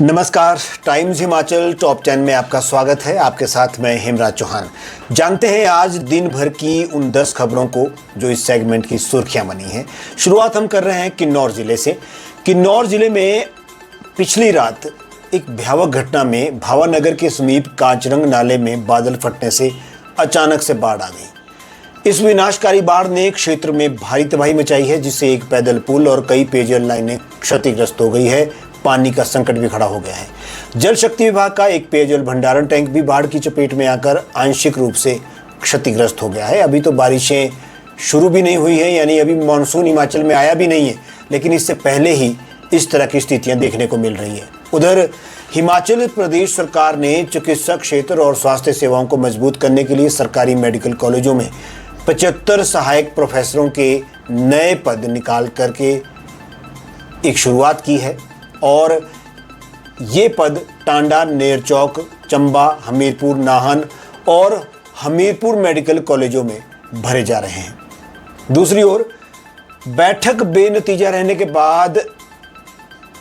नमस्कार, times Himachal top 10 में आपका स्वागत है। आपके साथ मैं हेमराज चौहान। जानते हैं आज दिन भर की उन 10 खबरों को जो इस सेगमेंट की सुर्खियां बनी हैं। शुरुआत हम कर रहे हैं किन्नौर जिले से। किन्नौर जिले में पिछली रात एक भयावह घटना में भावानगर के समीप कांचरंग नाले में बादल फटने से अचानक से बाढ़ आ गई। इस विनाशकारी बाढ़ ने क्षेत्र में भारी तबाही मचाई है, जिससे एक पैदल पुल और कई पेयजल लाइनें क्षतिग्रस्त हो गई है। पानी का संकट भी खड़ा हो गया है। जल शक्ति विभाग का एक पेयजल भंडारण टैंक भी बाढ़ की चपेट में आकर आंशिक रूप से क्षतिग्रस्त हो गया है। अभी तो बारिशें शुरू भी नहीं हुई है, यानी अभी मानसून हिमाचल में आया भी नहीं है, लेकिन इससे पहले ही इस तरह की स्थितियां देखने को मिल रही है। उधर हिमाचल प्रदेश सरकार ने चिकित्सा क्षेत्र और स्वास्थ्य सेवाओं को मजबूत करने के लिए सरकारी मेडिकल कॉलेजों में 75 सहायक प्रोफेसरों के नए पद निकाल करके एक शुरुआत की है और ये पद टांडा, नेरचौक, चंबा, हमीरपुर, नाहन और हमीरपुर मेडिकल कॉलेजों में भरे जा रहे हैं। दूसरी ओर बैठक बेनतीजा रहने के बाद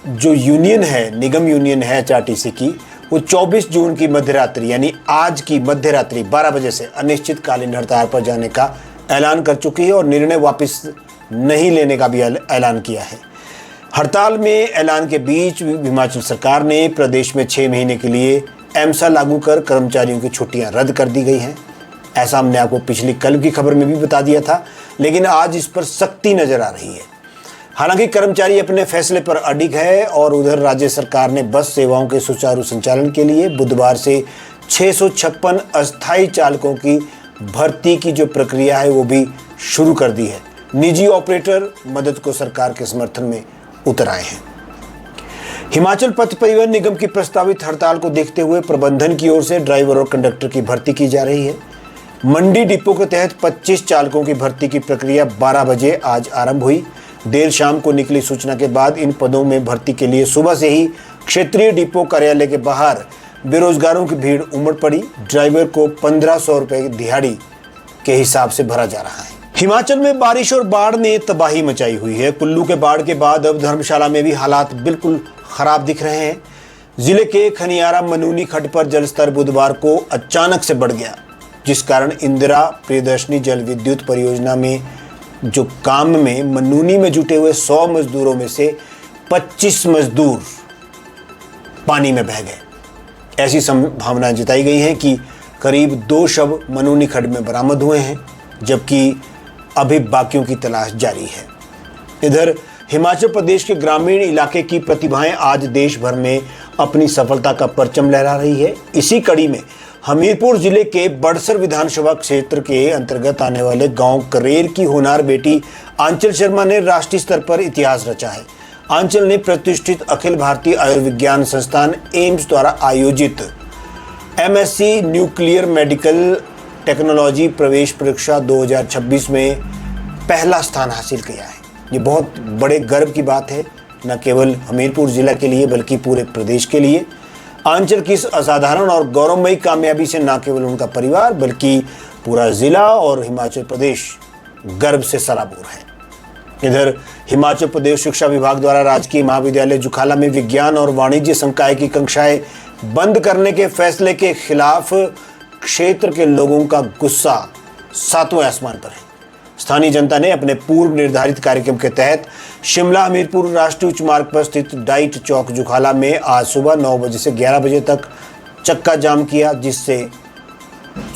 जो यूनियन है, निगम यूनियन है एचआरटीसी की, वो 24 जून की मध्यरात्रि यानी आज की मध्यरात्रि 12 बजे से अनिश्चितकालीन हड़ताल पर जाने का ऐलान कर चुकी है और निर्णय वापस नहीं लेने का भी ऐलान किया है। हड़ताल में ऐलान के बीच हिमाचल सरकार ने प्रदेश में 6 महीने के लिए एमसा लागू कर कर्मचारियों की छुट्टियां रद्द कर दी गई हैं। ऐसा हमने आपको पिछली कल की खबर में भी बता दिया था, लेकिन आज इस पर सख्ती नजर आ रही है। हालांकि कर्मचारी अपने फैसले पर अडिग है और उधर राज्य सरकार ने बस सेवाओं के सुचारू संचालन के लिए बुधवार से 656 अस्थायी चालकों की भर्ती की जो प्रक्रिया है वो भी शुरू कर दी है। निजी ऑपरेटर मदद को सरकार के समर्थन में उतर आए हैं। हिमाचल पथ परिवहन निगम की प्रस्तावित हड़ताल को देखते हुए प्रबंधन की ओर से ड्राइवर और कंडक्टर की भर्ती की जा रही है। मंडी डिपो के तहत 25 चालकों की भर्ती की प्रक्रिया 12 बजे आज आरंभ हुई। देर शाम को निकली सूचना के बाद इन पदों में भर्ती के लिए सुबह से ही क्षेत्रीय डिपो कार्यालय के बाहर बेरोजगारों की भीड़ उमड़ पड़ी। ड्राइवर को 1500 रुपए दिहाड़ी के हिसाब से भरा जा रहा है। हिमाचल में बारिश और बाढ़ ने तबाही मचाई हुई है। कुल्लू के बाढ़ के बाद अब धर्मशाला में भी हालात बिल्कुल खराब दिख रहे हैं। जिले के खनियारा मनूनी खड्ड पर जलस्तर बुधवार को अचानक से बढ़ गया, जिस कारण इंदिरा प्रियदर्शनी जल विद्युत परियोजना में जो काम में मनूनी में जुटे हुए 100 मजदूरों में से 25 मजदूर पानी में बह गए। ऐसी संभावना जताई गई है कि करीब 2 शव मनूनी खड्ड में बरामद हुए हैं, जबकि अभी बाकियों की तलाश जारी है। इधर हिमाचल प्रदेश के ग्रामीण इलाके की प्रतिभाएं आज देश भर में अपनी सफलता का परचम लहरा रही है। इसी कड़ी में हमीरपुर जिले के बड़सर विधानसभा क्षेत्र के अंतर्गत आने वाले गांव करेर की होनार बेटी आंचल शर्मा ने राष्ट्रीय स्तर पर इतिहास रचा है। आंचल ने प्रतिष्ठित अखिल भारतीय आयुर्विज्ञान संस्थान एम्स द्वारा आयोजित एमएससी न्यूक्लियर मेडिकल टेक्नोलॉजी प्रवेश परीक्षा 2026 में पहला स्थान हासिल किया है। ये बहुत बड़े गर्व की बात है, न केवल हमीरपुर जिला के लिए बल्कि पूरे प्रदेश के लिए। आंचल की इस असाधारण और गौरवमयी कामयाबी से न केवल उनका परिवार बल्कि पूरा जिला और हिमाचल प्रदेश गर्व से सराबोर है। इधर हिमाचल प्रदेश शिक्षा विभाग द्वारा राजकीय महाविद्यालय जुखाला में विज्ञान और वाणिज्य संकाय की कक्षाएं बंद करने के फैसले के खिलाफ क्षेत्र के लोगों का गुस्सा 7वें आसमान पर है। स्थानीय जनता ने अपने पूर्व निर्धारित कार्यक्रम के तहत शिमला हमीरपुर राष्ट्रीय उच्च मार्ग पर स्थित डाइट चौक जुखाला में आज सुबह 9 बजे से 11 बजे तक चक्का जाम किया, जिससे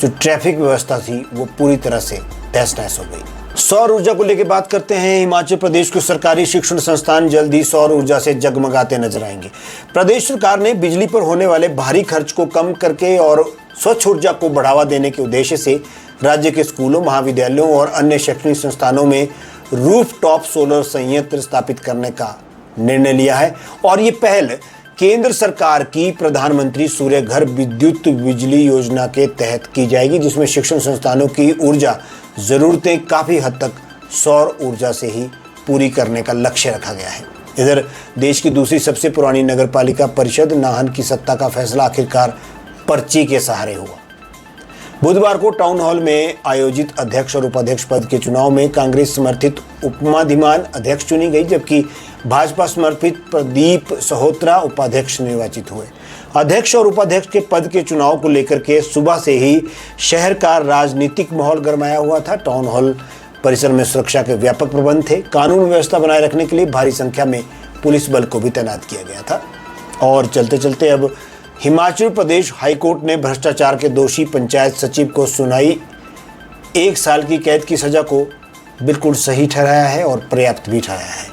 जो ट्रैफिक व्यवस्था थी वो पूरी तरह से तहस नहस हो गई। सौर ऊर्जा को लेकर बात करते हैं। हिमाचल प्रदेश के सरकारी शिक्षण संस्थान जल्द ही सौर ऊर्जा से जगमगाते नजर आएंगे। प्रदेश सरकार ने बिजली पर होने वाले भारी खर्च को कम करके और स्वच्छ ऊर्जा को बढ़ावा देने के उद्देश्य से राज्य के स्कूलों, महाविद्यालयों और अन्य शैक्षणिक संस्थानों में रूफटॉप सोलर संयंत्र स्थापित करने का निर्णय लिया है और ये पहल केंद्र सरकार की प्रधानमंत्री सूर्य घर विद्युत बिजली योजना के तहत की जाएगी, जिसमें शिक्षण संस्थानों की ऊर्जा जरूरतें काफ़ी हद तक सौर ऊर्जा से ही पूरी करने का लक्ष्य रखा गया है। इधर देश की दूसरी सबसे पुरानी नगरपालिका परिषद नाहन की सत्ता का फैसला आखिरकार पर्ची के सहारे हुआ। बुधवार को टाउन हॉल में आयोजित अध्यक्ष और उपाध्यक्ष पद के चुनाव में कांग्रेस समर्थित उपमाधिमान अध्यक्ष चुनी गई, जबकि भाजपा समर्थित प्रदीप सहोत्रा उपाध्यक्ष निर्वाचित हुए। अध्यक्ष और उपाध्यक्ष के पद के चुनाव को लेकर के सुबह से ही शहर का राजनीतिक माहौल गरमाया हुआ था। टाउन हॉल परिसर में सुरक्षा के व्यापक प्रबंध थे। कानून व्यवस्था बनाए रखने के लिए भारी संख्या में पुलिस बल को भी तैनात किया गया था। और चलते चलते अब हिमाचल प्रदेश हाईकोर्ट ने भ्रष्टाचार के दोषी पंचायत सचिव को सुनाई 1 साल की कैद की सजा को बिल्कुल सही ठहराया है और पर्याप्त भी ठहराया है।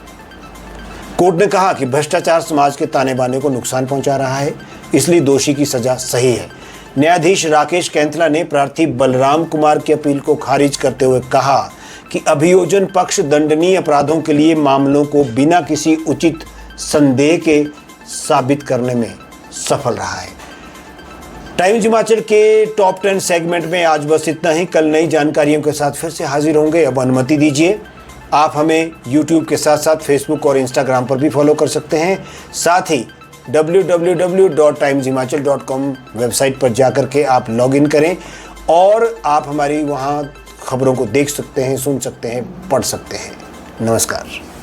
कोर्ट ने कहा कि भ्रष्टाचार समाज के ताने बाने को नुकसान पहुंचा रहा है, इसलिए दोषी की सजा सही है। न्यायाधीश राकेश कैंथला ने प्रार्थी बलराम कुमार की अपील को खारिज करते हुए कहा कि अभियोजन पक्ष दंडनीय अपराधों के लिए मामलों को बिना किसी उचित संदेह के साबित करने में सफल रहा है। टाइम्स हिमाचल के टॉप 10 सेगमेंट में आज बस इतना ही। कल नई जानकारियों के साथ फिर से हाजिर होंगे। अब अनुमति दीजिए। आप हमें YouTube के साथ साथ Facebook और Instagram पर भी फॉलो कर सकते हैं। साथ ही www.timeshimachal.com वेबसाइट पर जाकर के आप लॉगिन करें और आप हमारी वहाँ खबरों को देख सकते हैं, सुन सकते हैं, पढ़ सकते हैं। नमस्कार।